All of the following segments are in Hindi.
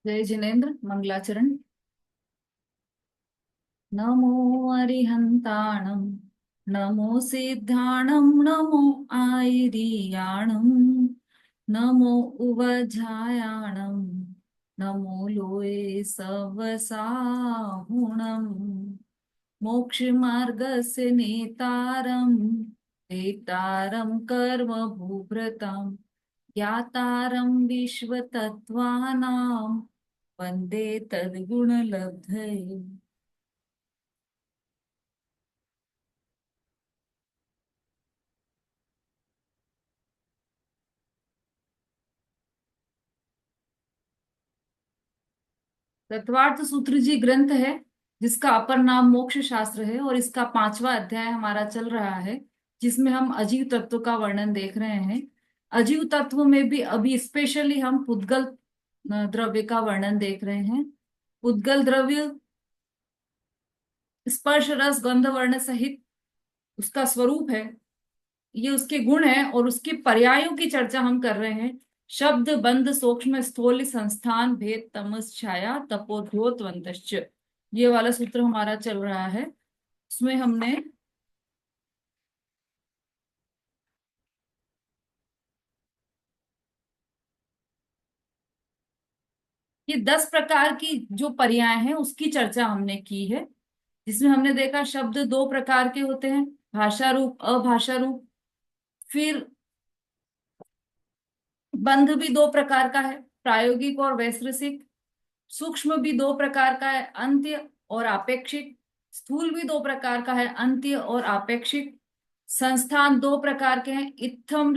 जय जिनेन्द्र मंगलाचरण। नमो अरिहन्ताणं नमो सिद्धाणं नमो आयिरियाणं नमो उवझायाणं नमो लोये सवसाहुणं मोक्षमार्गस्य नेतारं वेतारं कर्मभूभृतां ज्ञातारं विश्वतत्त्वानां वन्दे तद्गुणलब्धये। तत्वार्थ सूत्र जी ग्रंथ है जिसका अपर नाम मोक्ष शास्त्र है और इसका 5वां अध्याय हमारा चल रहा है, जिसमें हम अजीव तत्व का वर्णन देख रहे हैं। अजीव तत्व में भी अभी स्पेशली हम पुद्गल द्रव्य का वर्णन देख रहे हैं। पुद्गल द्रव्य स्पर्श रस गंध वर्ण सहित उसका स्वरूप है, ये उसके गुण है और उसके पर्यायों की चर्चा हम कर रहे हैं। शब्द बंध सूक्ष्म स्थूल संस्थान भेद तमस छाया तपोध्योतवंतश्च, ये वाला सूत्र हमारा चल रहा है। उसमें हमने ये 10 प्रकार की जो पर्याय हैं उसकी चर्चा हमने की है, जिसमें हमने देखा शब्द दो प्रकार के होते हैं, भाषा रूप अभाषा रूप। फिर बंध भी दो प्रकार का है, प्रायोगिक और वैश्विक। सूक्ष्म भी दो प्रकार का है, अंत्य और आपेक्षिक। स्थूल भी दो प्रकार का है, अंत्य और आपेक्षिक। संस्थान दो प्रकार के हैं, इत्थम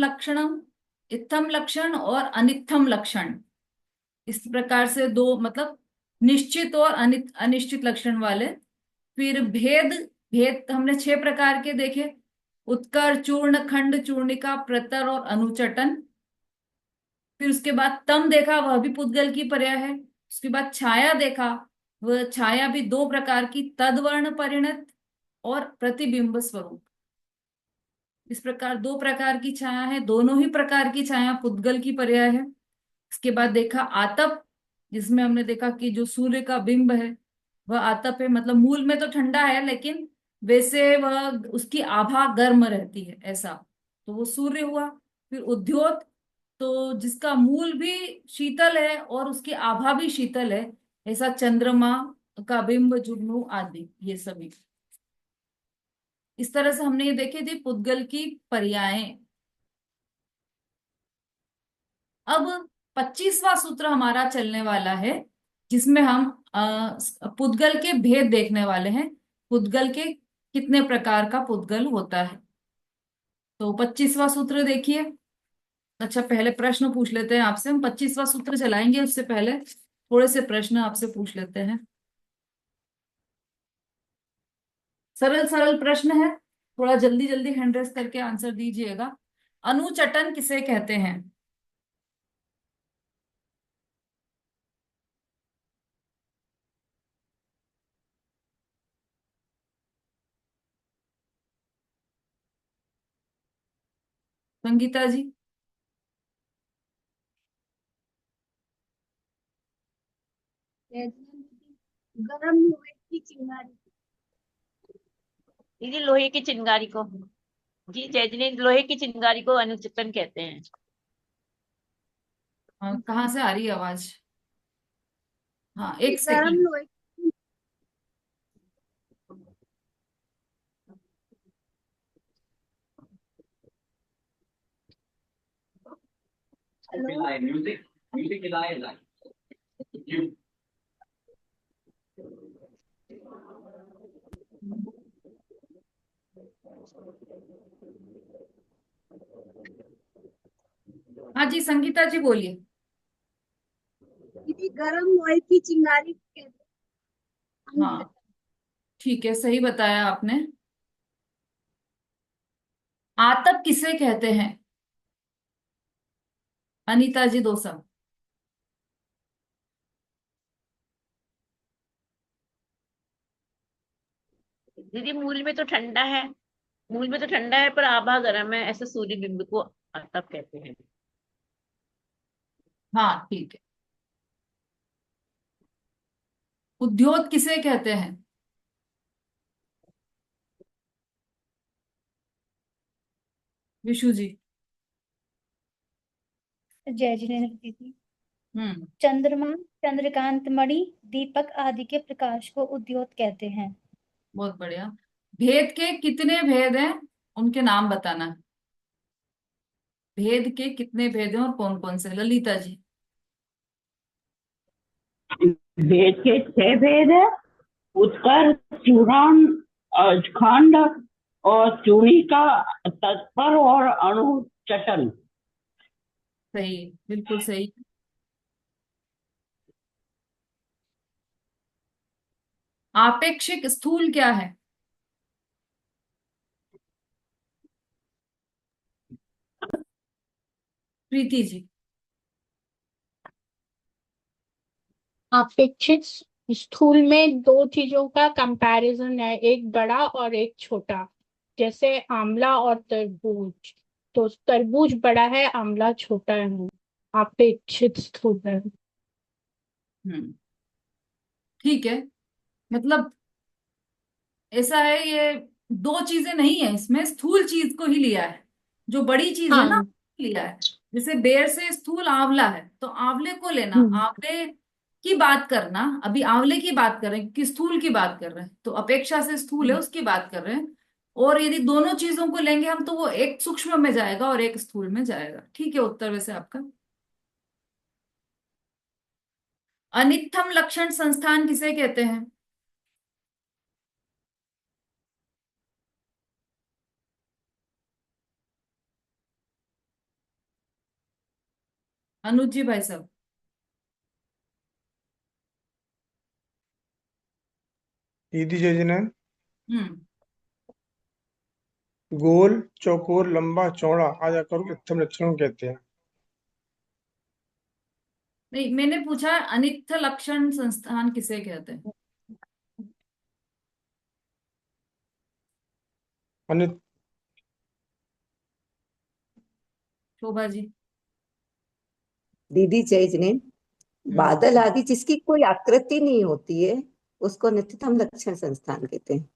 लक्षण और अनित्थम लक्षण। इस प्रकार से दो मतलब निश्चित और अनिश्चित लक्षण वाले। फिर भेद, भेद हमने 6 प्रकार के देखे, उत्कर चूर्ण खंड चूर्णिका प्रतर और अनुचटन। फिर उसके बाद तम देखा, वह भी पुद्गल की पर्याय है। उसके बाद छाया देखा, वह छाया भी दो प्रकार की, तदवर्ण परिणत और प्रतिबिंब स्वरूप। इस प्रकार दो प्रकार की छाया है, दोनों ही प्रकार की छाया पुद्गल की पर्याय है। इसके बाद देखा आतप, जिसमें हमने देखा कि जो सूर्य का बिंब है वह आतप है, मतलब मूल में तो ठंडा है लेकिन वैसे वह उसकी आभा गर्म रहती है ऐसा, तो वो सूर्य हुआ। फिर उद्योत, तो जिसका मूल भी शीतल है और उसकी आभा भी शीतल है, ऐसा चंद्रमा का बिंब जुगनू आदि ये सभी। इस तरह से हमने ये देखे थे पुद्गल की पर्यायें। अब 25वां सूत्र हमारा चलने वाला है, जिसमें हम पुद्गल के भेद देखने वाले हैं। पुद्गल के कितने प्रकार का पुद्गल होता है, तो 25वां सूत्र देखिए। अच्छा, पहले प्रश्न पूछ लेते हैं आपसे, हम 25वां सूत्र चलाएंगे उससे पहले थोड़े से प्रश्न आपसे पूछ लेते हैं। सरल सरल प्रश्न है, थोड़ा जल्दी जल्दी हैंड रेस करके आंसर दीजिएगा। अनुचटन किसे कहते हैं? संगीता जी। गरम लोहे की चिंगारी। दीदी लोहे की चिंगारी को, जी जैजने लोहे की चिंगारी को अनुचेतन कहते हैं। कहाँ से आ रही है आवाज? हाँ, एक गरम सेकंड। लोहे। हेलो। म्यूजिक म्यूजिक मिलाए लाए। हाँ जी, संगीता जी बोलिए। दीदी गरम लोहे की चिंगारी कहते हैं। हाँ, ठीक है, सही बताया आपने। आतप किसे कहते हैं? अनीता जी दोसा। दीदी मूल में तो ठंडा है, मूल में तो ठंडा है पर आभा गर्म है, ऐसे सूर्य बिंब को आतप कहते हैं। हाँ ठीक है। उद्योग किसे कहते हैं? विशु जी। जय जिनेन्द्र दीदी। हम्म। चंद्रमा, चंद्रकांत मणि, दीपक आदि के प्रकाश को उद्योत कहते हैं। बहुत बढ़िया। भेद के कितने भेद हैं, उनके नाम बताना है। भेद के कितने भेद हैं और कौन कौन से? ललिता जी। वेद के 6 भेद है। उत्तर, चूड़ान, खंड और चूणिका, तत्पर और अणुचटन। सही, बिल्कुल सही। आपेक्षिक स्थूल क्या है? प्रीति जी। अपेक्षित स्थूल में दो चीजों का कंपैरिजन है, एक बड़ा और एक छोटा। जैसे आंवला और तरबूज, तो तरबूज बड़ा है, आंवला छोटा है। अपेक्षित स्थूल है। हम्म। ठीक है। मतलब ऐसा है, ये दो चीजें नहीं है इसमें, स्थूल चीज को ही लिया है। जो बड़ी चीज है ना, हाँ। लिया है। जैसे बेर से स्थूल आंवला है, तो आंवले को लेना, हम्म। आंवले की बात करना। अभी आंवले की बात कर रहे हैं कि स्थूल की बात कर रहे हैं, तो अपेक्षा से स्थूल है उसकी बात कर रहे हैं। और यदि दोनों चीजों को लेंगे हम, तो वो एक सूक्ष्म में जाएगा और एक स्थूल में जाएगा। ठीक है उत्तर वैसे आपका। अनित्थम लक्षण संस्थान किसे कहते हैं? अनुज जी, भाई साहब। दीदी जय जिनेन्द्र। हम्म। गोल, चौकोर, लंबा, चौड़ा आदि आकारों के इत्थम लक्षणों कहते हैं। नहीं, मैंने पूछा अनित्य लक्षण संस्थान किसे कहते हैं? अनित शोभा जी। दीदी जय जिनेन्द्र। हम्म। बादल आदि जिसकी कोई आकृति नहीं होती है, उसको नित्यतम लक्षण संस्थान कहते हैं।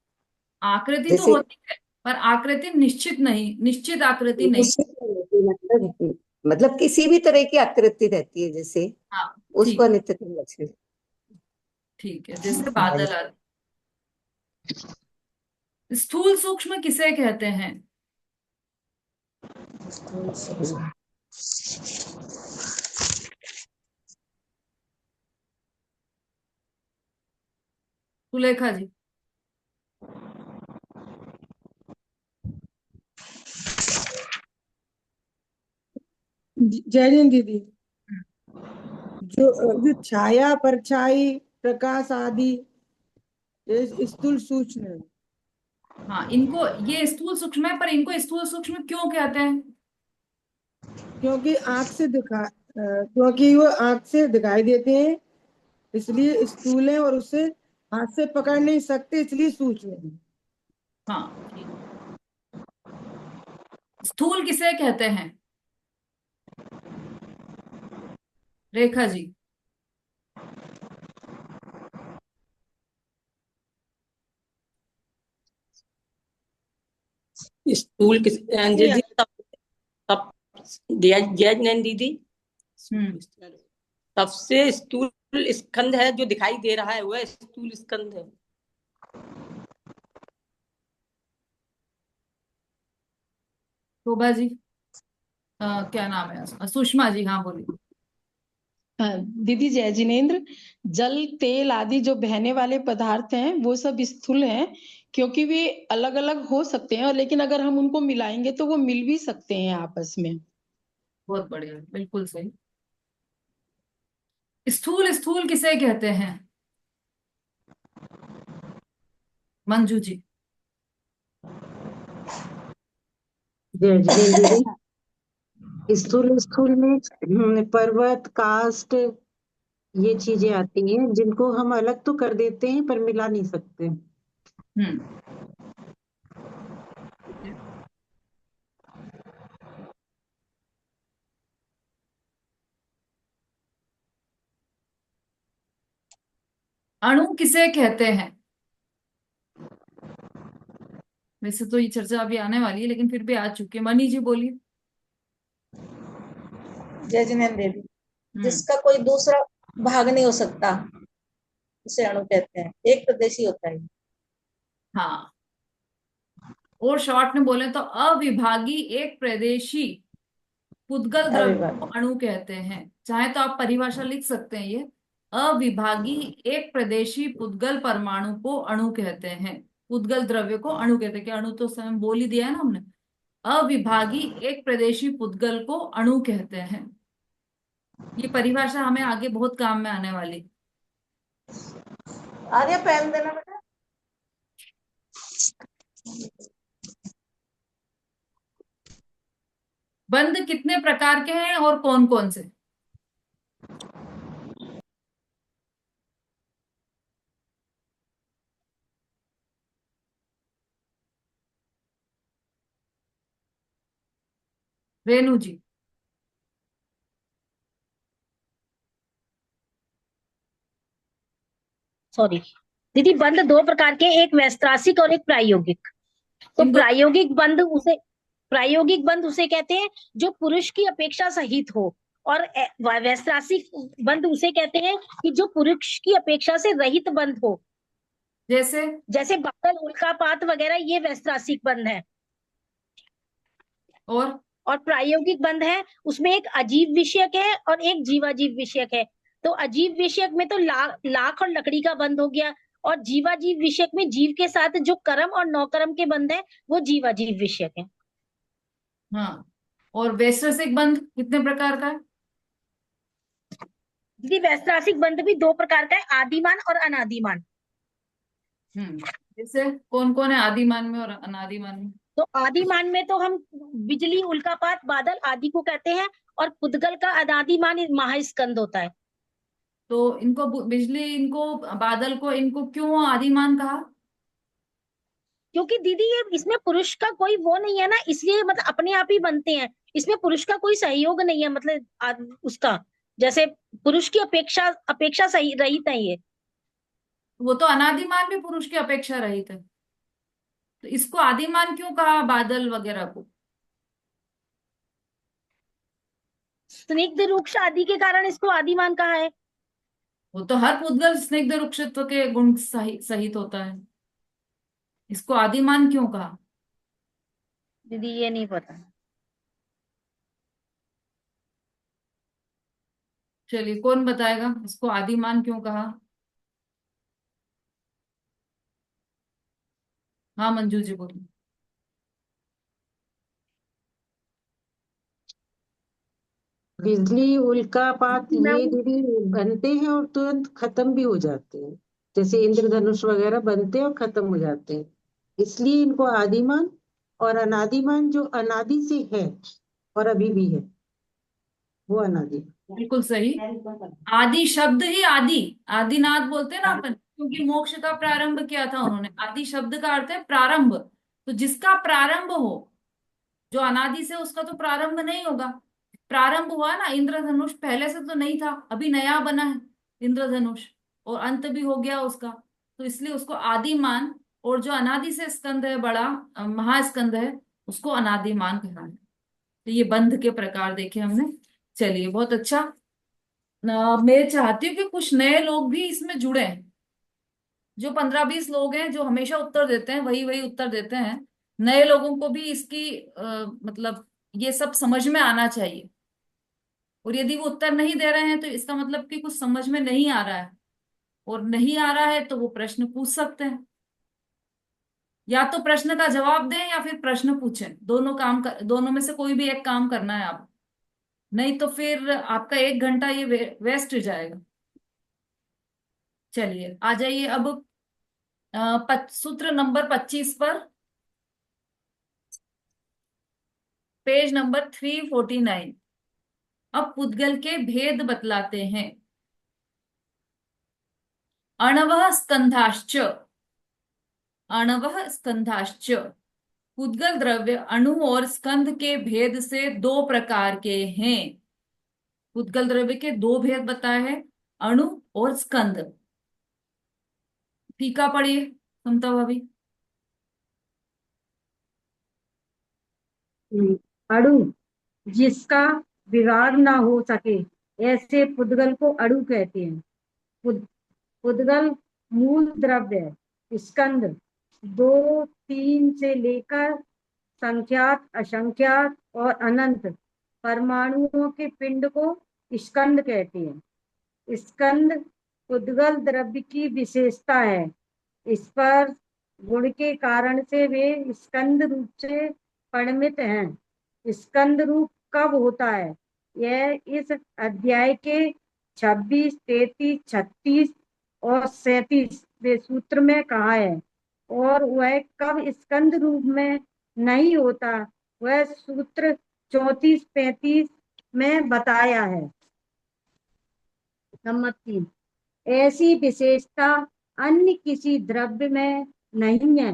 आकृति तो जैसे होती है, पर आकृति निश्चित नहीं, निश्चित आकृति नहीं। निश्चित नहीं होती, मतलब किसी भी तरह की आकृति रहती है, जैसे हाँ। उसको ठीक। नित्यतम लक्षण। ठीक है, जैसे बादल आदि। स्थूल सूक्ष्म किसे कहते हैं? सुलेखा जी। जय हिंद दीदी। जो जो छाया, परछाई, प्रकाश आदि ये स्थूल सूक्ष्म है। हाँ, इनको ये स्थूल सूक्ष्म है, पर इनको स्थूल सूक्ष्म क्यों कहते हैं? क्योंकि वो आंख से दिखाई देते हैं, इसलिए स्थूल है, और उसे हाथ से पकड़ नहीं सकते, इसलिए सूक्ष्म है। हाँ, ठीक। स्थूल किसे कहते हैं? रेखा जी। स्कूल किस दीदी तब तब जय जय नैन दीदी। हम्म। सबसे स्थूल स्कंद है जो दिखाई दे रहा है, वह स्थूल स्कंद है। शोभा जी। क्या नाम है? सुषमा जी, हाँ बोलिए। हाँ, दीदी जय जिनेन्द्र। जल, तेल आदि जो बहने वाले पदार्थ हैं वो सब स्थूल हैं, क्योंकि वे अलग अलग हो सकते हैं, और लेकिन अगर हम उनको मिलाएंगे तो वो मिल भी सकते हैं आपस में। बहुत बढ़िया, बिल्कुल सही। स्थूल स्थूल किसे कहते हैं? मंजू जी। जय जिनेन्द्र दीदी। स्थूल स्थूल में पर्वत, काष्ठ, ये चीजें आती हैं जिनको हम अलग तो कर देते हैं पर मिला नहीं सकते। हम्म। अणु किसे कहते हैं? वैसे तो ये चर्चा अभी आने वाली है, लेकिन फिर भी आ चुकी है। मनी जी बोलिए। जय जिनेन्द्र देवी। हम्म। जिसका कोई दूसरा भाग नहीं हो सकता उसे अणु कहते हैं, एक प्रदेशी होता है। हाँ, और शॉर्ट में बोले तो अविभागी एक प्रदेशी पुद्गल द्रव्य को अविभाज्य। अणु कहते हैं। चाहे तो आप परिभाषा लिख सकते हैं, ये अविभागी एक प्रदेशी पुद्गल परमाणु को अणु कहते हैं। पुद्गल द्रव्य को अणु कहते हैं, कि अणु तो स्वयं बोल ही दिया है ना हमने। अविभागी एक प्रदेशी पुद्गल को अणु कहते हैं। ये परिभाषा हमें आगे बहुत काम में आने वाली। आर्या पेन देना बेटा। बंध कितने प्रकार के हैं और कौन कौन से? रेणु जी। सॉरी दीदी, बंध दो प्रकार के, एक वैस्त्रासिक और एक प्रायोगिक। तो इन दो- प्रायोगिक बंध उसे कहते हैं जो पुरुष की अपेक्षा सहित हो, और वैस्त्रासिक बंध उसे कहते हैं कि जो पुरुष की अपेक्षा से रहित बंध हो। जैसे बादल, उल्कापात वगैरह, ये वैस्त्रासिक बंध है। और प्रायोगिक बंध है, उसमें एक अजीव विषयक है और एक जीवाजीव विषयक है। तो अजीव विषयक में तो लाख और लकड़ी का बंध हो गया, और जीवाजीव विषयक में जीव के साथ जो कर्म और नौकर्म के बंध है वो जीवाजीव विषयक है। हाँ, और वैश्विक बंध कितने प्रकार का है? दीदी वैश्विक बंध भी दो प्रकार का है, आदिमान और अनादिमान। जैसे कौन कौन है आदिमान में और अनादिमान में? तो आदिमान में तो हम बिजली, उल्कापात, बादल आदि को कहते हैं, और पुद्गल का अनादिमान महास्कंद होता है। तो इनको बिजली, इनको बादल को, इनको क्यों आदिमान कहा? क्योंकि दीदी ये इसमें पुरुष का कोई वो नहीं है ना, इसलिए मतलब अपने आप ही बनते हैं। इसमें पुरुष का कोई सहयोग नहीं है, मतलब उसका जैसे पुरुष की अपेक्षा सही रहित है ये। वो तो अनादिमान भी पुरुष की अपेक्षा रहित है, तो इसको आदिमान क्यों कहा बादल वगैरह को? स्निग्ध रूक्ष आदि के कारण इसको आदिमान कहा है। वो तो हर पुद्गल स्निग्ध रूक्षत्व के गुण सहित होता है, इसको आदिमान क्यों कहा? दीदी ये नहीं पता। चलिए, कौन बताएगा इसको आदिमान क्यों कहा? हाँ, मंजू जी बोलिए। बिजली, उल्कापात ये दीदी बनते हैं और तुरंत खत्म भी हो जाते हैं, जैसे इंद्रधनुष वगैरह बनते हैं और खत्म हो जाते हैं, इसलिए इनको आदिमान और अनादिमान, जो अनादि से है और अभी भी है, वो अनादि। बिल्कुल सही। आदि शब्द ही आदिनाथ बोलते हैं ना अपन, क्योंकि मोक्ष का प्रारंभ किया था उन्होंने। आदि शब्द का अर्थ है प्रारंभ। तो जिसका प्रारंभ हो, जो अनादि से, उसका तो प्रारंभ नहीं होगा। प्रारंभ हुआ ना, इंद्रधनुष पहले से तो नहीं था, अभी नया बना है इंद्रधनुष, और अंत भी हो गया उसका, तो इसलिए उसको आदिमान। और जो अनादि से स्कंद है, बड़ा महास्कंद है, उसको अनादिमान कहना है। तो ये बंध के प्रकार देखे हमने। चलिए, बहुत अच्छा। मैं चाहती हूँ कि कुछ नए लोग भी इसमें जुड़े। जो 15-20 लोग हैं जो हमेशा उत्तर देते हैं, वही वही उत्तर देते हैं। नए लोगों को भी इसकी मतलब ये सब समझ में आना चाहिए। और यदि वो उत्तर नहीं दे रहे हैं तो इसका मतलब कि कुछ समझ में नहीं आ रहा है, और नहीं आ रहा है तो वो प्रश्न पूछ सकते हैं। या तो प्रश्न का जवाब दें या फिर प्रश्न पूछें, दोनों में से कोई भी एक काम करना है आप। नहीं तो फिर आपका 1 घंटा ये वेस्ट जाएगा। चलिए, आ जाइए अब सूत्र नंबर 25 पर, पेज नंबर 349। अब पुद्गल के भेद बतलाते हैं। अणवः स्कंधाश्च, अणवः स्कंधाश्च। पुद्गल द्रव्य अणु और स्कंध के भेद से 2 प्रकार के हैं। पुद्गल द्रव्य के 2 भेद बताए हैं, अणु और स्कंद। टीका पढ़िए समता भाभी। अणु जिसका विभाग ना हो सके ऐसे पुद्गल को अणु कहते हैं। पुद्गल मूल द्रव्य है। स्कंद 2-3 से लेकर संख्यात, असंख्यात और अनंत परमाणुओं के पिंड को स्कंद कहते हैं। स्कंद पुद्गल द्रव्य की विशेषता है। स्पर्श गुण के कारण से वे स्कंद रूप से परिणमित हैं। स्कंद रूप कब होता है, यह इस अध्याय के 26, 33, 36 और 37वें सूत्र में कहा है, और वह कब स्कंद रूप में नहीं होता वह सूत्र 34-35 में बताया है। नंबर 3, ऐसी विशेषता अन्य किसी द्रव्य में नहीं है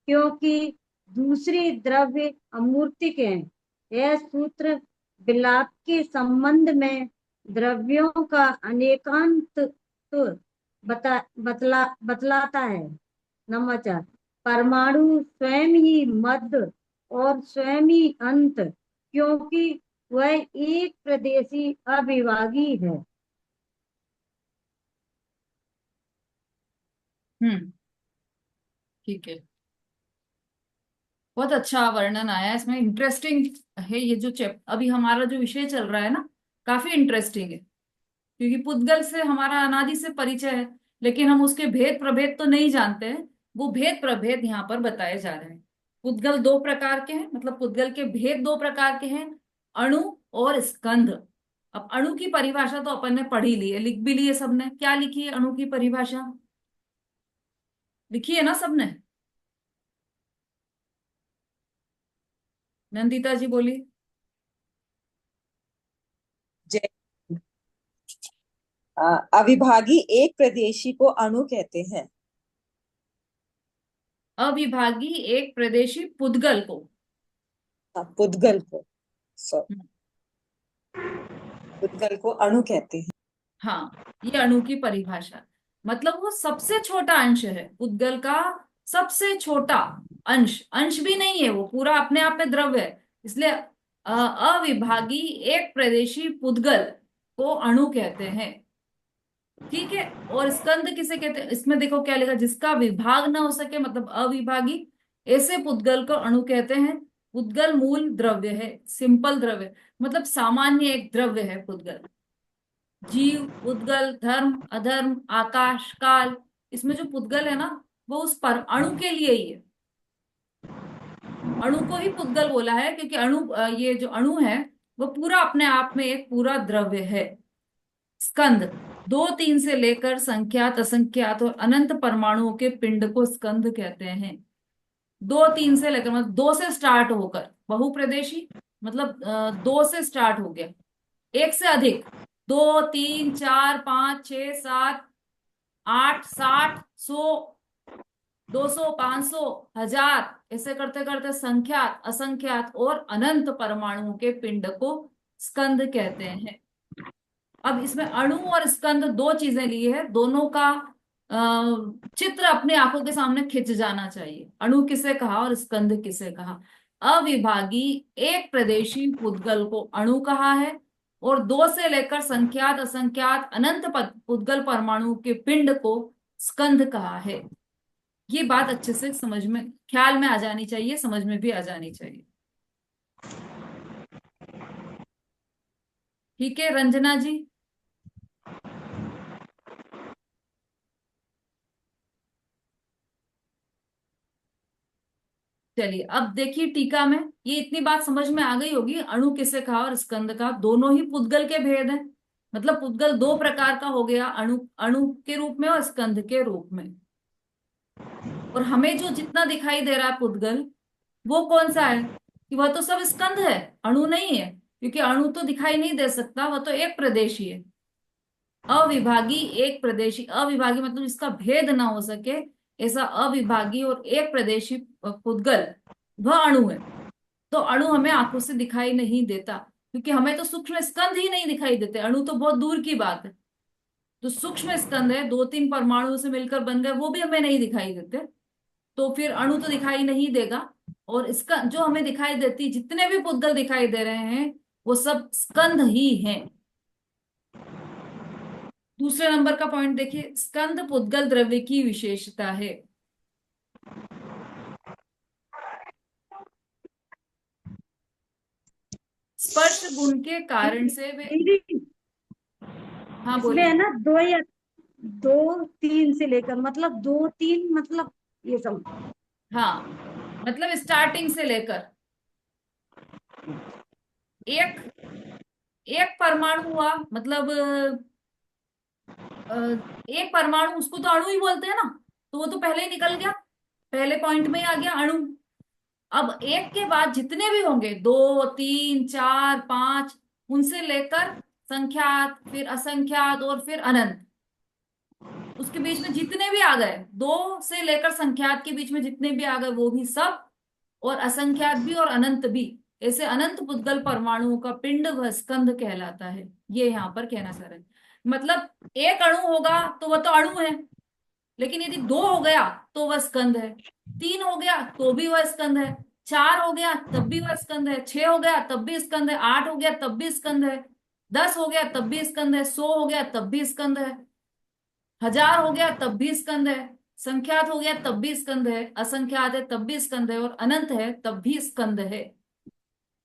क्योंकि दूसरे द्रव्य अमूर्तिक हैं। यह सूत्र विलाप के संबंध में द्रव्यों का अनेकांत बतलाता है। नंबर 4, परमाणु स्वयं ही मध्य और स्वयं ही अंत क्योंकि वह एक प्रदेशी अविभागी है। ठीक है, बहुत अच्छा वर्णन आया इसमें। इंटरेस्टिंग है ये जो अभी हमारा जो विषय चल रहा है ना, काफी इंटरेस्टिंग है क्योंकि पुद्गल से हमारा अनादि से परिचय है, लेकिन हम उसके भेद प्रभेद तो नहीं जानते हैं। वो भेद प्रभेद यहाँ पर बताए जा रहे हैं। पुद्गल 2 प्रकार के हैं, मतलब पुद्गल के भेद 2 प्रकार के हैं, अणु और स्कंध। अब अणु की परिभाषा तो अपन ने पढ़ी ली है, लिख भी ली है सबने। क्या लिखी है अणु की परिभाषा? लिखी है ना सबने? नंदिता जी बोलिए। अविभागी एक प्रदेशी को अणु कहते हैं। अविभागी एक प्रदेशी पुद्गल को, पुद्गल को पुद्गल को अणु कहते हैं। हाँ, ये अणु की परिभाषा, मतलब वो सबसे छोटा अंश है पुद्गल का, सबसे छोटा अंश। अंश भी नहीं है, वो पूरा अपने आप में द्रव्य है। इसलिए अविभागी एक प्रदेशी पुद्गल को अणु कहते हैं। ठीक है, और स्कंद किसे कहते हैं? इसमें देखो क्या लिखा, जिसका विभाग ना हो सके मतलब अविभागी, ऐसे पुद्गल को अणु कहते हैं। पुद्गल मूल द्रव्य है, सिंपल द्रव्य, मतलब सामान्य एक द्रव्य है पुद्गल। जीव, पुद्गल, धर्म, अधर्म, आकाश, काल, इसमें जो पुद्गल है ना वो उस पर अणु के लिए ही है। अणु को ही पुद्गल बोला है क्योंकि ये जो अणु है वो पूरा अपने आप में एक पूरा द्रव्य है। स्कंद 2-3 से लेकर संख्यात, असंख्यात और अनंत परमाणुओं के पिंड को स्कंद कहते हैं। 2-3 से लेकर मतलब 2 से स्टार्ट होकर, बहुप्रदेशी मतलब 2 से स्टार्ट हो गया, 1 से अधिक, 2, 3, 4, 5, 6, 7, 8, 60, 100, 200, 500, 1000, ऐसे करते करते संख्यात, असंख्यात और अनंत परमाणुओं के पिंड को स्कंद कहते हैं। अब इसमें अणु और स्कंद 2 चीजें ली है, दोनों का चित्र अपने आंखों के सामने खिंच जाना चाहिए। अणु किसे कहा और स्कंद किसे कहा? अविभागी एक प्रदेशी पुद्गल को अणु कहा है, और 2 से लेकर संख्यात, असंख्यात, अनंत पुद्गल परमाणु के पिंड को स्कंद कहा है। ये बात अच्छे से समझ में, ख्याल में आ जानी चाहिए, समझ में भी आ जानी चाहिए। ठीक है रंजना जी? चलिए अब देखिए टीका में, ये इतनी बात समझ में आ गई होगी, अणु किसे कहा और स्कंद का, दोनों ही पुद्गल के भेद हैं। मतलब पुद्गल 2 प्रकार का हो गया, अणु अणु के रूप में और स्कंद के रूप में। और हमें जो जितना दिखाई दे रहा है पुद्गल, वो कौन सा है कि वह तो सब स्कंद है, अणु नहीं है, क्योंकि अणु तो दिखाई नहीं दे सकता, वह तो एक प्रदेशी है। अविभागी एक प्रदेशी, अविभागी मतलब जिसका भेद ना हो सके, ऐसा अविभागी और एक प्रदेशी पुद्गल वह अणु है। तो अणु हमें आंखों से दिखाई नहीं देता क्योंकि हमें तो सूक्ष्म स्कंद ही नहीं दिखाई देते, अणु तो बहुत दूर की बात है। तो सूक्ष्म स्कंद है, 2-3 परमाणुओं से मिलकर बन गए, वो भी हमें नहीं दिखाई देते, तो फिर अणु तो दिखाई नहीं देगा। और इसका जो हमें दिखाई देती, जितने भी पुद्गल दिखाई दे रहे हैं वो सब स्कंद ही हैं। दूसरे नंबर का पॉइंट देखिए, स्कंद पुद्गल द्रव्य की विशेषता है। स्पर्श गुण के कारण से वे, दीदी हाँ इसमें बोलिए। है ना 2 या 2-3 से लेकर, मतलब 2-3, मतलब ये सब। हाँ, मतलब स्टार्टिंग से लेकर एक एक परमाणु हुआ, मतलब अ, एक परमाणु, उसको तो अणु ही बोलते हैं ना, तो वो तो पहले ही निकल गया, पहले पॉइंट में ही आ गया अणु। अब एक के बाद जितने भी होंगे, 2, 3, 4, 5, उनसे लेकर संख्यात, फिर असंख्यात और फिर अनंत, उसके बीच में जितने भी आ गए, 2 से लेकर संख्यात के बीच में जितने भी आ गए वो भी सब, और असंख्यात भी और अनंत भी, ऐसे अनंत पुद्गल परमाणुओं का पिंड व स्कंध कहलाता है। ये यहाँ पर कहना चाह रहे हैं, मतलब एक अणु होगा तो वह तो अणु है, लेकिन यदि 2 हो गया तो वह स्कंद है, 3 हो गया तो भी वह स्कंद है, 4 हो गया तब भी वह स्कंद है, 6 हो गया तब भी स्कंद है, 8 हो गया तब भी स्कंद है, 10 हो गया तब भी स्कंद है, 100 हो गया तब भी स्कंद है, 1000 हो गया तब भी स्कंद है, संख्यात हो गया तब भी स्कंद है, असंख्यात है तब भी स्कंद है, और अनंत है तब भी स्कंद है।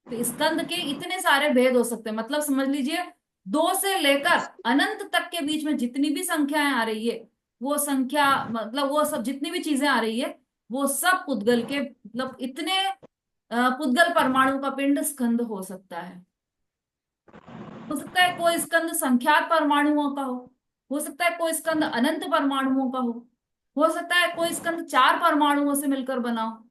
तो स्कंद के इतने सारे भेद हो सकते हैं, मतलब समझ लीजिए 2 से लेकर अनंत तक के बीच में जितनी भी संख्याएं आ रही है, वो संख्या, मतलब वो सब जितनी भी चीजें आ रही है, वो सब पुद्गल के, मतलब इतने पुद्गल परमाणु का पिंड स्कंद हो सकता है कोई स्कंद संख्यात परमाणुओं का हो सकता है कोई स्कंद अनंत परमाणुओं का हो सकता है कोई स्कंद 4 परमाणुओं से मिलकर बना हो,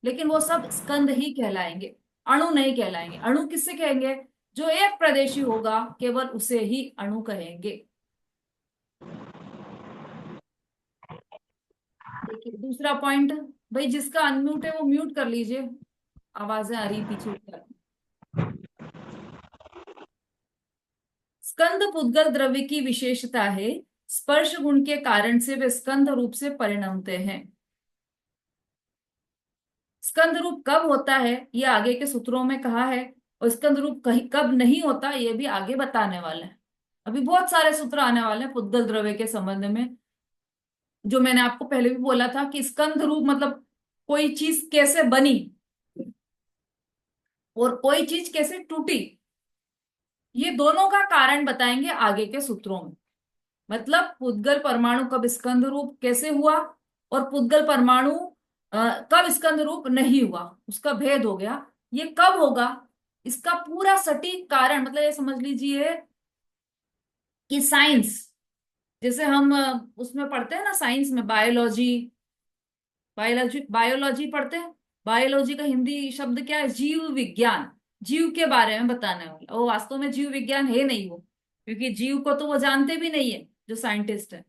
लेकिन वो सब स्कंद ही कहलाएंगे, अणु नहीं कहलाएंगे। अणु किससे कहेंगे? जो एक प्रदेशी होगा केवल उसे ही अणु कहेंगे। देखिए दूसरा पॉइंट, भाई जिसका अनम्यूट है वो म्यूट कर लीजिए, आवाजें आ रही पीछे ऊपर। स्कंद पुद्गल द्रव्य की विशेषता है, स्पर्श गुण के कारण से वे स्कंद रूप से परिणमते हैं। स्कंद रूप कब होता है ये आगे के सूत्रों में कहा है, और स्कंद रूप कब नहीं होता ये भी आगे बताने वाले हैं। अभी बहुत सारे सूत्र आने वाले हैं पुद्गल द्रव्य के संबंध में, जो मैंने आपको पहले भी बोला था कि स्कंद रूप मतलब कोई चीज कैसे बनी और कोई चीज कैसे टूटी, ये दोनों का कारण बताएंगे आगे के सूत्रों में। मतलब पुद्गल परमाणु कब स्कंद रूप कैसे हुआ, और पुद्गल परमाणु कब स्कंद रूप नहीं हुआ, उसका भेद हो गया, ये कब होगा, इसका पूरा सटीक कारण, मतलब ये समझ लीजिए कि साइंस, जैसे हम उसमें पढ़ते हैं ना, साइंस में बायोलॉजी बायोलॉजी बायोलॉजी पढ़ते हैं, बायोलॉजी का हिंदी शब्द क्या है? जीव विज्ञान, जीव के बारे में बताने वाला। वो वास्तव में जीव विज्ञान है नहीं वो, क्योंकि जीव को तो वो जानते भी नहीं है जो साइंटिस्ट है,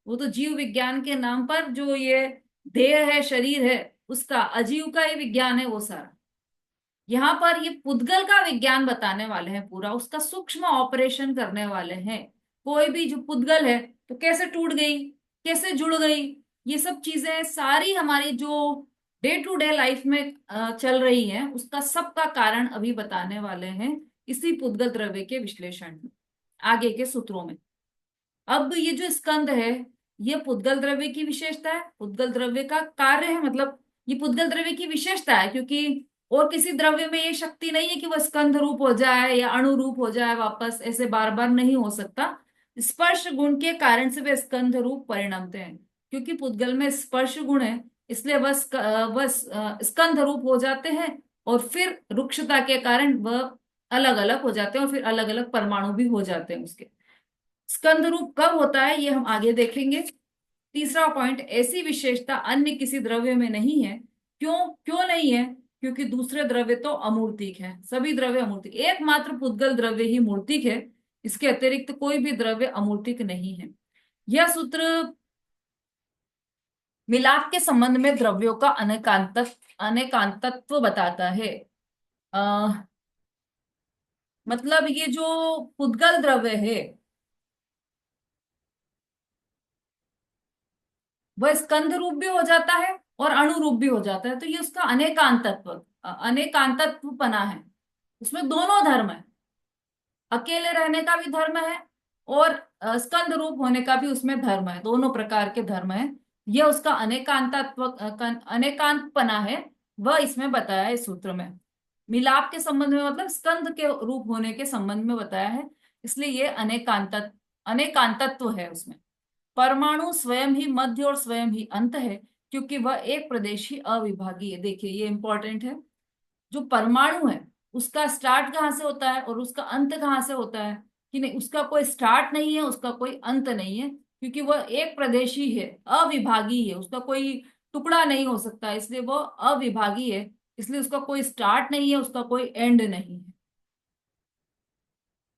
वो तो जीव विज्ञान के नाम पर जो ये देह है, शरीर है, उसका अजीव का ही विज्ञान है वो सारा। यहाँ पर ये पुद्गल का विज्ञान बताने वाले हैं पूरा, उसका सूक्ष्म ऑपरेशन करने वाले हैं। कोई भी जो पुद्गल है तो कैसे टूट गई, कैसे जुड़ गई, ये सब चीजें सारी हमारी जो डे टू डे लाइफ में चल रही है, उसका सबका कारण अभी बताने वाले हैं इसी पुद्गल द्रव्य के विश्लेषण में, आगे के सूत्रों में। अब ये जो स्कंद है ये पुद्गल द्रव्य की विशेषता है, पुद्गल द्रव्य का कार्य है, मतलब ये पुद्गल द्रव्य की विशेषता है, क्योंकि और किसी द्रव्य में ये शक्ति नहीं है कि वह स्कंद रूप हो जाए या अणु रूप हो जाए वापस, ऐसे बार बार नहीं हो सकता। स्पर्श गुण के कारण से वे स्कंद रूप परिणमते हैं, क्योंकि पुद्गल में स्पर्श गुण है, इसलिए वह स्कंद रूप हो जाते हैं, और फिर रुक्षता के कारण वह अलग अलग हो जाते हैं, और फिर अलग अलग परमाणु भी हो जाते हैं उसके। स्कंद रूप कब होता है ये हम आगे देखेंगे। तीसरा पॉइंट, ऐसी विशेषता अन्य किसी द्रव्य में नहीं है। क्यों क्यों नहीं है? क्योंकि दूसरे द्रव्य तो अमूर्तिक हैं, सभी द्रव्य अमूर्तिक, एकमात्र पुद्गल द्रव्य ही मूर्तिक है, इसके अतिरिक्त कोई भी द्रव्य अमूर्तिक नहीं है। यह सूत्र मिलाप के संबंध में द्रव्यों का अनेकांतत्व बताता है। मतलब ये जो पुद्गल द्रव्य है वह स्कंध रूप भी हो जाता है और अणु रूप भी हो जाता है। तो ये उसका अनेकांतत्वपना है। उसमें दोनों धर्म है, अकेले रहने का भी धर्म है और स्कंद रूप होने का भी उसमें धर्म है, दोनों प्रकार के धर्म है। यह उसका अनेकांतपना है, वह इसमें बताया है इस सूत्र में। मिलाप के संबंध में मतलब स्कंद के रूप होने के संबंध में बताया है, इसलिए ये अनेकांतत्व है उसमें। परमाणु स्वयं ही मध्य और स्वयं ही अंत है, क्योंकि वह एक प्रदेशी अविभागी है। देखिए ये इंपॉर्टेंट है, जो परमाणु है उसका स्टार्ट कहाँ से होता है और उसका अंत कहाँ से होता है, कि नहीं, उसका कोई स्टार्ट नहीं है, उसका कोई अंत नहीं है, क्योंकि वह एक प्रदेशी है, अविभागी है, उसका कोई टुकड़ा नहीं हो सकता, इसलिए वह अविभागी है, इसलिए उसका कोई स्टार्ट नहीं है, उसका कोई एंड नहीं है।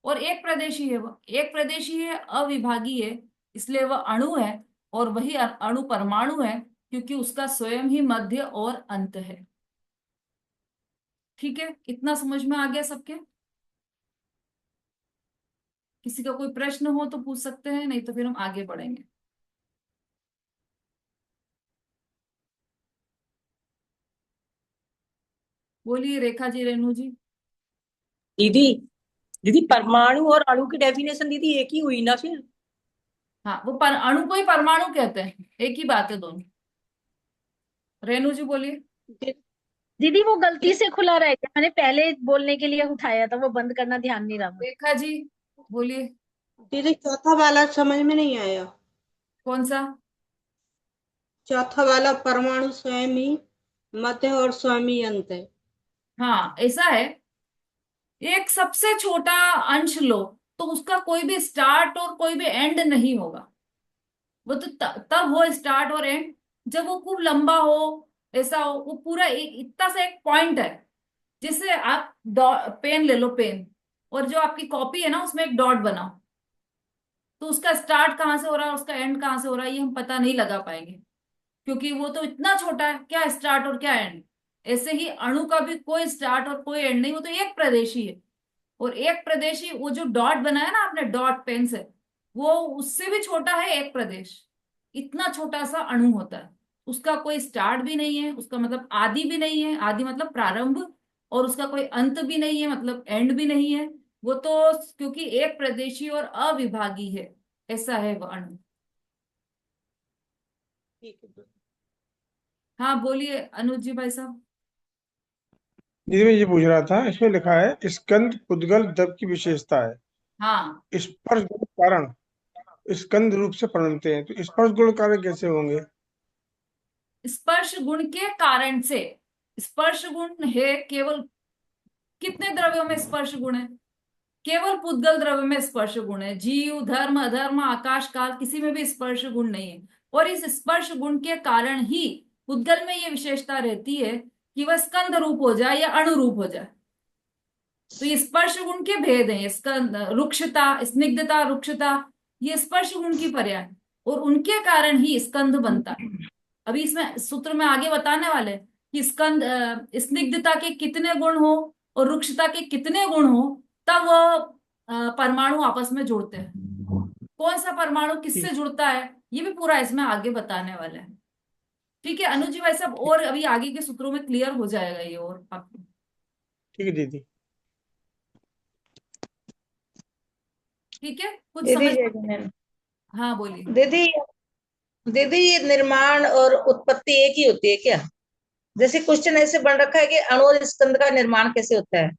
और एक प्रदेशी है, वह एक प्रदेशी है, अविभागी है, इसलिए वह अणु है, और वही अणु परमाणु है, क्योंकि उसका स्वयं ही मध्य और अंत है। ठीक है, इतना समझ में आ गया सबके? किसी का कोई प्रश्न हो तो पूछ सकते हैं, नहीं तो फिर हम आगे बढ़ेंगे। बोलिए रेखा जी, रेणु जी। दीदी दीदी परमाणु और अणु की डेफिनेशन दीदी एक ही हुई ना फिर? हाँ, वो अणु को ही परमाणु कहते हैं, एक ही बात है दोनों। रेणु जी बोलिए। दीदी वो गलती से खुला रह गया, मैंने पहले बोलने के लिए उठाया था, वो बंद करना ध्यान नहीं रहा। रेखा जी बोलिए। दीदी चौथा वाला समझ में नहीं आया। कौन सा? चौथा वाला परमाणु स्वयं ही मध्य और स्वयं ही अंत है। हाँ ऐसा है, एक सबसे छोटा अंश लो तो उसका कोई भी स्टार्ट और कोई भी एंड नहीं होगा। वो तो तब हो स्टार्ट और एंड जब वो खूब लंबा हो, ऐसा हो, वो पूरा एक इतना सा एक पॉइंट है। जैसे आप पेन ले लो, पेन, और जो आपकी कॉपी है ना उसमें एक डॉट बनाओ, तो उसका स्टार्ट कहाँ से हो रहा है, उसका एंड कहाँ से हो रहा है, ये हम पता नहीं लगा पाएंगे, क्योंकि वो तो इतना छोटा है, क्या स्टार्ट और क्या एंड। ऐसे ही अणु का भी कोई स्टार्ट और कोई एंड नहीं, वो तो एक प्रदेशी है। और एक प्रदेशी, वो जो डॉट बनाया ना आपने डॉट पेन से, वो उससे भी छोटा है एक प्रदेश। इतना छोटा सा अणु होता है, उसका कोई स्टार्ट भी नहीं है, उसका मतलब आदि भी नहीं है, आदि मतलब प्रारंभ, और उसका कोई अंत भी नहीं है, मतलब एंड भी नहीं है। वो तो क्योंकि एक प्रदेशी और अविभागी है, ऐसा है वो अणु। हाँ बोलिए अनुज जी भाई साहब। दीदी मैं ये पूछ रहा था, इसमें लिखा है स्कंद पुद्गल द्रव की विशेषता है, हाँ, स्पर्श गुण कारण स्कंद रूप से परिणमते हैं, तो स्पर्श गुण कारण कैसे होंगे? स्पर्श गुण के कारण से, स्पर्श गुण है केवल कितने द्रव्यों में स्पर्श गुण है? केवल पुद्गल द्रव्य में स्पर्श गुण है। जीव, धर्म, अधर्म, आकाश, काल, किसी में भी स्पर्श गुण नहीं है। और इस स्पर्श गुण के कारण ही पुद्गल में ये विशेषता रहती है कि वह स्कंद रूप हो जाए या अणु रूप हो जाए। तो ये स्पर्श गुण के भेद हैं, स्कंद, रुक्षता, स्निग्धता, रुक्षता, ये स्पर्श गुण की पर्याय, और उनके कारण ही स्कंद बनता है। अभी इसमें सूत्र में आगे बताने वाले हैं कि स्कंद, स्निग्धता के कितने गुण हो और रुक्षता के कितने गुण हो, तब वो परमाणु आपस में जुड़ते हैं। कौन सा परमाणु किससे जुड़ता है, ये भी पूरा इसमें आगे बताने वाले हैं। ठीक है अनुज जी भाई साहब, और अभी आगे के सूत्रों में क्लियर हो जाएगा ये, और आपको। ठीक है दीदी। ठीक है, कुछ दीदी समझ? हाँ बोलिए। दीदी दीदी ये निर्माण और उत्पत्ति एक ही होती है क्या? जैसे क्वेश्चन ऐसे बन रखा है कि अणु और स्कंद का निर्माण कैसे होता है,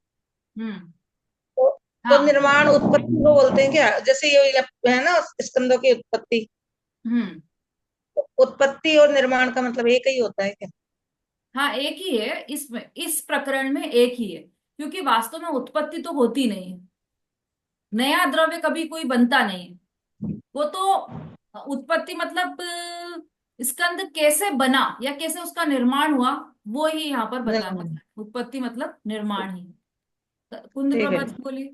तो, हाँ। निर्माण उत्पत्ति को बोलते हैं क्या? जैसे ये है ना स्कंदों की उत्पत्ति, तो उत्पत्ति और निर्माण का मतलब एक ही होता है क्या? हाँ एक ही है, इसमें इस प्रकरण में एक ही है, क्योंकि वास्तव में उत्पत्ति तो होती नहीं है, नया द्रव्य कभी कोई बनता नहीं है। वो तो उत्पत्ति मतलब स्कंद कैसे बना या कैसे उसका निर्माण हुआ, वो ही यहाँ पर बताना है। उत्पत्ति मतलब निर्माण ही। कुंद ठीक है। प्रभा जी बोलिए।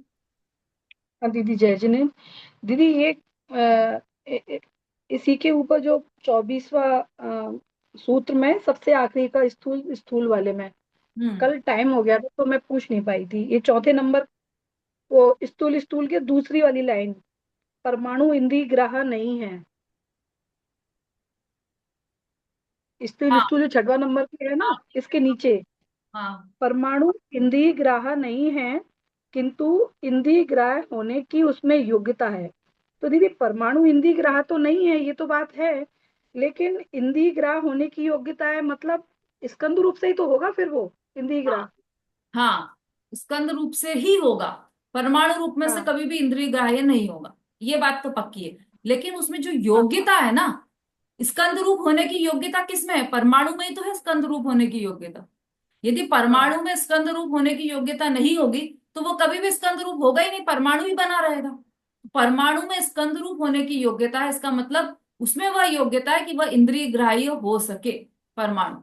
हाँ दीदी जय जिनेंद्र। दीदी ये इसी के ऊपर जो 24वां सूत्र में सबसे आखिरी का स्थूल स्थूल वाले में कल टाइम हो गया था तो मैं पूछ नहीं पाई थी। ये चौथे नंबर वो स्थूल स्थूल के दूसरी वाली लाइन, परमाणु इंद्रिय ग्राह नहीं है। स्थूल हाँ स्थूल जो छठवां नंबर पे है ना, इसके नीचे हाँ परमाणु इंद्रिय ग्राह नहीं है, किंतु इंद्रिय ग्राह होने की उसमें योग्यता है। तो दीदी परमाणु इंद्रिय ग्राह तो नहीं है, ये तो बात है, लेकिन इंद्रिय ग्राह होने की योग्यता है, मतलब स्कंद रूप से ही तो होगा फिर वो इंद्रिय ग्राह। हाँ हाँ, स्कंद रूप से ही होगा, परमाणु रूप में से हाँ कभी भी इंद्रिय ग्राह्य नहीं होगा, ये बात तो पक्की है। लेकिन उसमें जो हाँ योग्यता है ना, स्कंद रूप होने की योग्यता किसमें है? परमाणु में ही तो है स्कंद रूप होने की योग्यता। यदि हाँ परमाणु में स्कंद रूप होने की योग्यता नहीं होगी तो वो कभी भी स्कंद रूप होगा ही नहीं, परमाणु ही बना रहेगा। परमाणु में स्कंद रूप होने की योग्यता है, इसका मतलब उसमें वह योग्यता है कि वह इंद्रिय ग्राह्य हो सके। परमाणु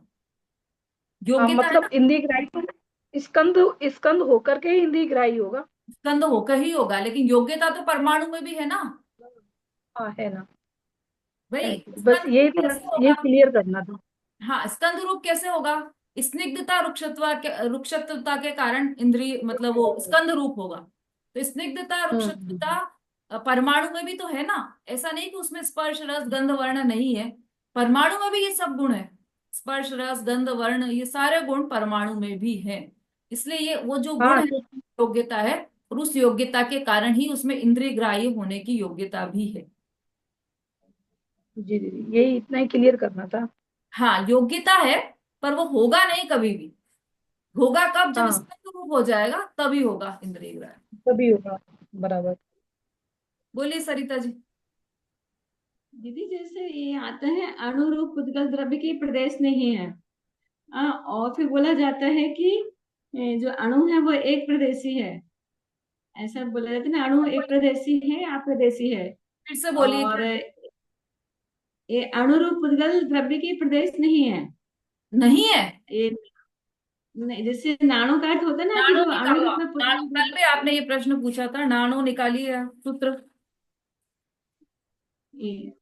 योग्यता है ना, मतलब इंद्रिय ग्राही तो स्कंद स्कंद होकर के ही इंद्रिय ग्राही होगा। स्कंद होकर ही होगा, लेकिन योग्यता तो परमाणु में भी है ना हाँ है ना, है। भाई। बस स्कंद यही रूप थोड़ा कैसे ये होगा? क्लियर करना था। हाँ, स्कंद रूप कैसे होगा? स्निग्धता रुक्षत्वता के कारण इंद्रिय मतलब वो स्कंद रूप होगा। तो स्निग्धता रुक्षत्वता हम्म। परमाणु में भी तो है ना, ऐसा नहीं कि उसमें स्पर्श रस गंध वर्ण नहीं है। परमाणु में भी ये सब गुण है, स्पर्श रस गंध वर्ण ये सारे गुण परमाणु में भी है। इसलिए ये वो जो गुण हाँ है तो योग्यता है, और उस योग्यता के कारण ही उसमें इंद्रिय ग्राह्य होने की योग्यता भी है। जी दीदी यही इतना ही क्लियर करना था। हाँ योग्यता है, पर वो होगा नहीं कभी भी। होगा कब? जब हाँ स्कंद रूप हो जाएगा तभी होगा इंद्रिय ग्राह्य। तभी होगा, बराबर। बोलिए सरिता जी। दीदी जैसे ये आता है अणुरूप उद्गल द्रव्य की प्रदेश नहीं है। और फिर बोला जाता है कि जो अणु है वो एक प्रदेशी है, ऐसा बोला जाता है ना, अणु एक प्रदेशी है अप्रदेशी है। फिर से बोलिए और क्या? ये अणुरूप उद्गल द्रव्य की प्रदेश नहीं है। नहीं है? ये नहीं, जैसे नाणु का अर्थ होता है ना कि नाणो जो अणु निकालो रूप आप। में नाणो, पुद्गल कल भी आपने ये प्रश्न पूछा था, नाणो निकालिए आप, सूत्र। द्रव्य।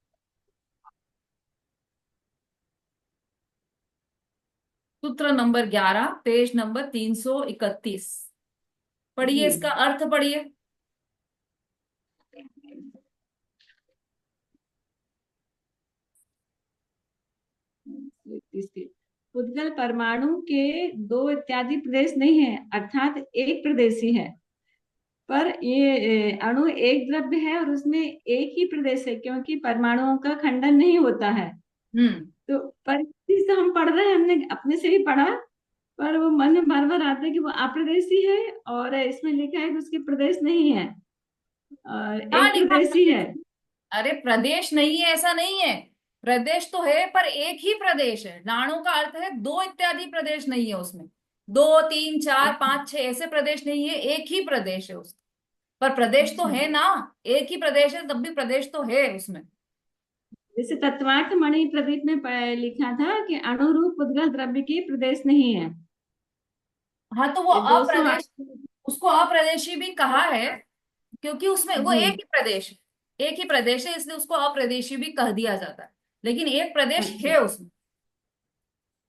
सूत्र नंबर 11, पेज नंबर 331। पढ़िए, जी इसका अर्थ पढ़िए। इसके उद्गल परमाणु के दो इत्यादि प्रदेश नहीं है, अर्थात एक प्रदेशी है। पर ये अणु एक द्रव्य है और उसमें एक ही प्रदेश है, क्योंकि परमाणुओं का खंडन नहीं होता है। तो पर इस हम पढ़ रहे हैं, हमने अपने से ही पढ़ा, पर वो मन में बार बार आता है कि वो अप्रदेशी है, और इसमें लिखा है कि उसकी प्रदेश नहीं है और हाँ एक लिखा प्रदेशी है। अरे प्रदेश नहीं है ऐसा नहीं है, प्रदेश तो है पर एक ही प्रदेश है। नाणु का अर्थ है दो इत्यादि प्रदेश नहीं है उसमें, दो तीन चार पांच छह ऐसे प्रदेश नहीं है, एक ही प्रदेश है उसका। पर प्रदेश तो अच्छा, है ना, एक ही प्रदेश है तब भी प्रदेश तो है उसमें। जैसे तत्वार्थ मणि प्रदीप में लिखा था कि अणुरूप उद्गल द्रव्य की प्रदेश नहीं है। हाँ तो वो ये 208। अप्रदेश, उसको अप्रदेशी भी कहा है, क्योंकि उसमें वो जी एक ही प्रदेश है, एक ही प्रदेश है, इसलिए उसको अप्रदेशी भी कह दिया जाता है। लेकिन एक प्रदेश अच्छा है उसमें।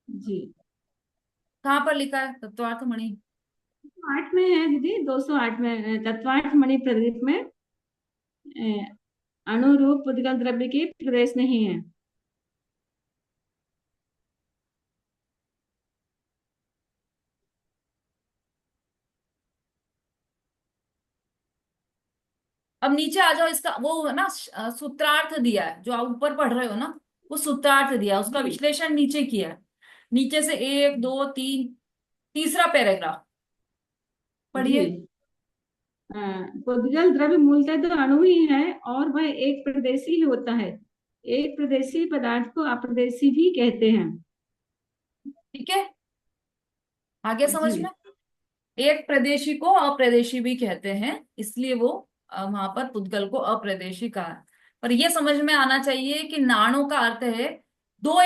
जी, कहाँ पर लिखा है तत्वार्थ मणि? 8 में है दीदी, 208 में तत्वार्थ मणि प्रदीप में अणुरूप उद्गल द्रव्य की प्रदेश नहीं है। अब नीचे आ जाओ, इसका वो है ना सूत्रार्थ दिया है, जो आप ऊपर पढ़ रहे हो ना, वो सूत्रार्थ दिया है, उसका जी विश्लेषण नीचे किया है। नीचे से एक दो तीन, तीसरा पैराग्राफ जी। पढ़िए। उद्गल द्रव्य मूलतः तो अणु ही है और वह एक प्रदेशी ही होता है। एक प्रदेशी पदार्थ को अप्रदेशी भी कहते हैं। ठीक है, आगे जी समझ में। एक प्रदेशी को अप्रदेशी भी कहते हैं, इसलिए वो वहां पर पुद्गल को अप्रदेशी कहा है। पर ये समझ में आना चाहिए कि नाणु का अर्थ है दो